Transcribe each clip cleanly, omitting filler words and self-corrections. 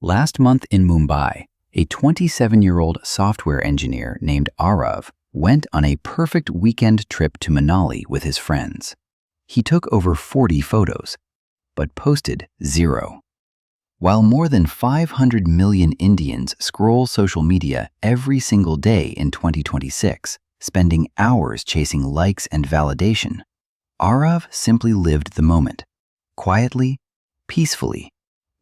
Last month in Mumbai, a 27-year-old software engineer named Aarav went on a perfect weekend trip to Manali with his friends. He took over 40 photos, but posted 0. While more than 500 million Indians scroll social media every single day in 2026, spending hours chasing likes and validation, Aarav simply lived the moment, quietly, peacefully,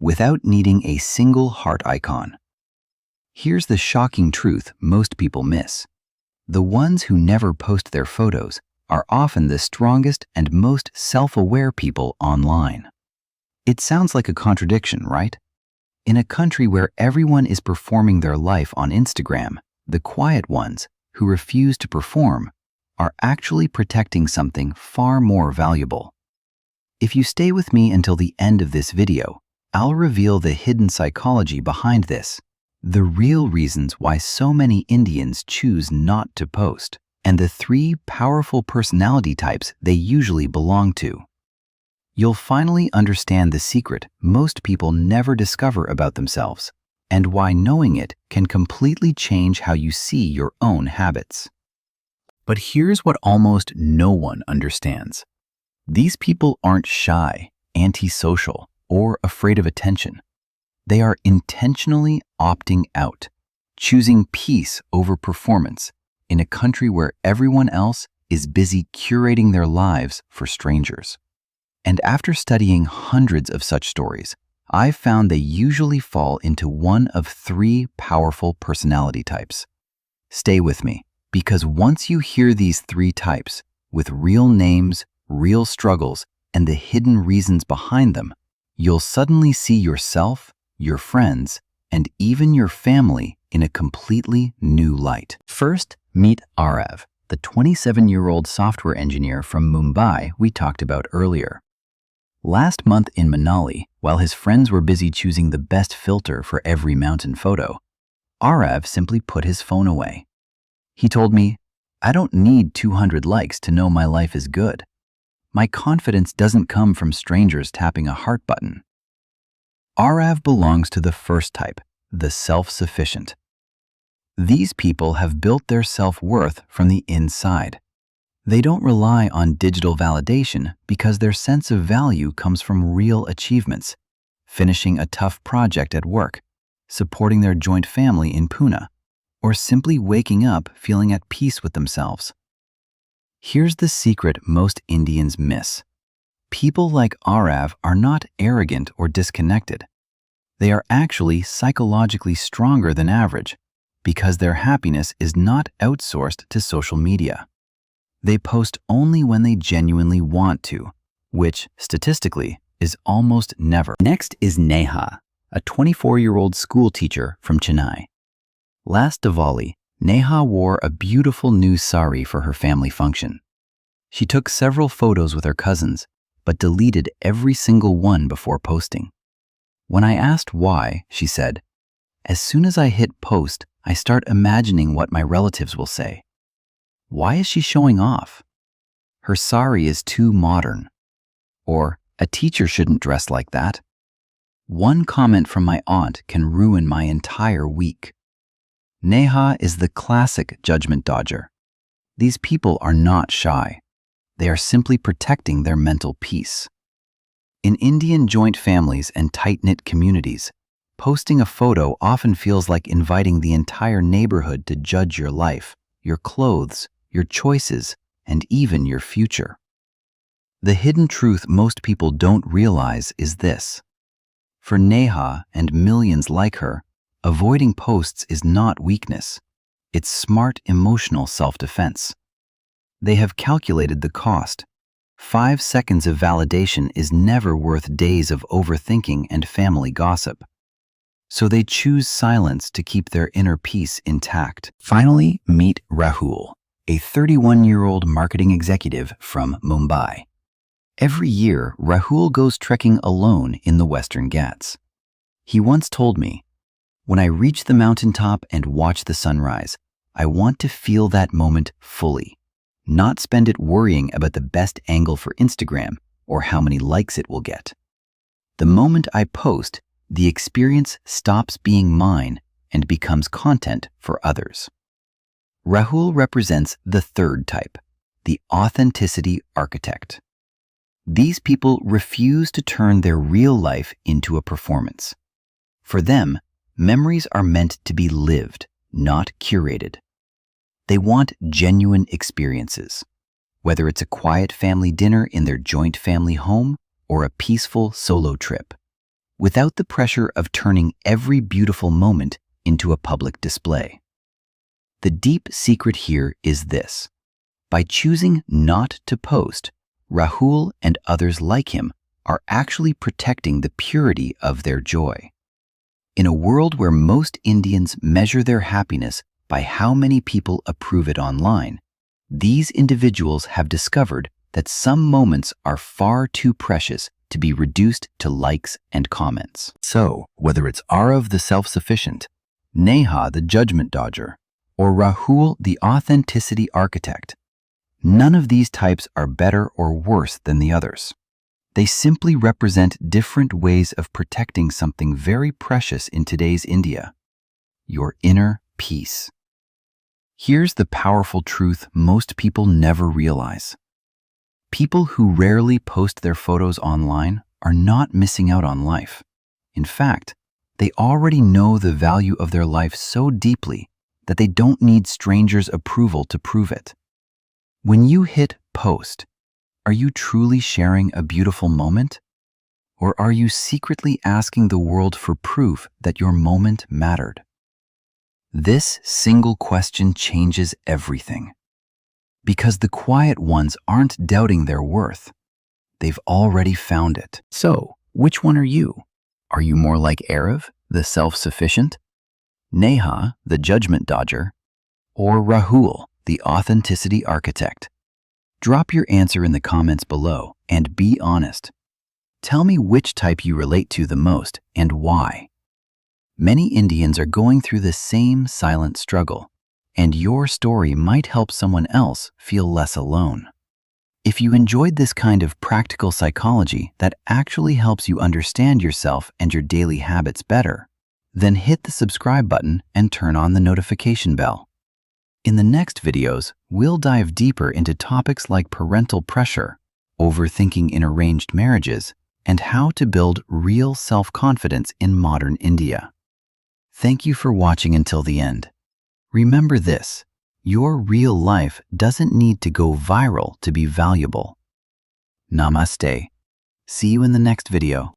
without needing a single heart icon. Here's the shocking truth most people miss. The ones who never post their photos are often the strongest and most self-aware people online. It sounds like a contradiction, right? In a country where everyone is performing their life on Instagram, the quiet ones, who refuse to perform, are actually protecting something far more valuable. If you stay with me until the end of this video, I'll reveal the hidden psychology behind this, the real reasons why so many Indians choose not to post, and the 3 powerful personality types they usually belong to. You'll finally understand the secret most people never discover about themselves, and why knowing it can completely change how you see your own habits. But here's what almost no one understands. These people aren't shy, antisocial, or afraid of attention. They are intentionally opting out, choosing peace over performance in a country where everyone else is busy curating their lives for strangers. And after studying hundreds of such stories, I've found they usually fall into one of 3 powerful personality types. Stay with me, because once you hear these 3 types, with real names, real struggles, and the hidden reasons behind them, you'll suddenly see yourself, your friends, and even your family in a completely new light. First, meet Aarav, the 27-year-old software engineer from Mumbai we talked about earlier. Last month in Manali, while his friends were busy choosing the best filter for every mountain photo, Aarav simply put his phone away. He told me, "I don't need 200 likes to know my life is good. My confidence doesn't come from strangers tapping a heart button." Aarav belongs to the first type, the self-sufficient. These people have built their self-worth from the inside. They don't rely on digital validation because their sense of value comes from real achievements, finishing a tough project at work, supporting their joint family in Pune, or simply waking up feeling at peace with themselves. Here's the secret most Indians miss. People like Aarav are not arrogant or disconnected. They are actually psychologically stronger than average because their happiness is not outsourced to social media. They post only when they genuinely want to, which, statistically, is almost never. Next is Neha, a 24-year-old school teacher from Chennai. Last Diwali, Neha wore a beautiful new sari for her family function. She took several photos with her cousins, but deleted every single one before posting. When I asked why, she said, "As soon as I hit post, I start imagining what my relatives will say. Why is she showing off? Her sari is too modern." Or, "A teacher shouldn't dress like that." One comment from my aunt can ruin my entire week. Neha is the classic judgment dodger. These people are not shy. They are simply protecting their mental peace. In Indian joint families and tight-knit communities, posting a photo often feels like inviting the entire neighborhood to judge your life, your clothes, your choices, and even your future. The hidden truth most people don't realize is this. For Neha and millions like her, avoiding posts is not weakness. It's smart emotional self-defense. They have calculated the cost. 5 seconds of validation is never worth days of overthinking and family gossip. So they choose silence to keep their inner peace intact. Finally, meet Rahul, a 31-year-old marketing executive from Mumbai. Every year, Rahul goes trekking alone in the Western Ghats. He once told me, "When I reach the mountaintop and watch the sunrise, I want to feel that moment fully, not spend it worrying about the best angle for Instagram or how many likes it will get. The moment I post, the experience stops being mine and becomes content for others. Rahul represents the third type, the authenticity architect. These people refuse to turn their real life into a performance. For them, memories are meant to be lived, not curated. They want genuine experiences, whether it's a quiet family dinner in their joint family home or a peaceful solo trip, without the pressure of turning every beautiful moment into a public display. The deep secret here is this: by choosing not to post, Rahul and others like him are actually protecting the purity of their joy. In a world where most Indians measure their happiness by how many people approve it online, these individuals have discovered that some moments are far too precious to be reduced to likes and comments. So, whether it's Aarav the self-sufficient, Neha the judgment dodger, or Rahul the authenticity architect, none of these types are better or worse than the others. They simply represent different ways of protecting something very precious in today's India: your inner peace. Here's the powerful truth most people never realize. People who rarely post their photos online are not missing out on life. In fact, they already know the value of their life so deeply that they don't need strangers' approval to prove it. When you hit post, are you truly sharing a beautiful moment? Or are you secretly asking the world for proof that your moment mattered? This single question changes everything. Because the quiet ones aren't doubting their worth. They've already found it. So, which one are you? Are you more like Aarav, the self-sufficient, Neha, the judgment dodger, or Rahul, the authenticity architect? Drop your answer in the comments below and be honest. Tell me which type you relate to the most and why. Many Indians are going through the same silent struggle, and your story might help someone else feel less alone. If you enjoyed this kind of practical psychology that actually helps you understand yourself and your daily habits better, then hit the subscribe button and turn on the notification bell. In the next videos, we'll dive deeper into topics like parental pressure, overthinking in arranged marriages, and how to build real self-confidence in modern India. Thank you for watching until the end. Remember this: your real life doesn't need to go viral to be valuable. Namaste. See you in the next video.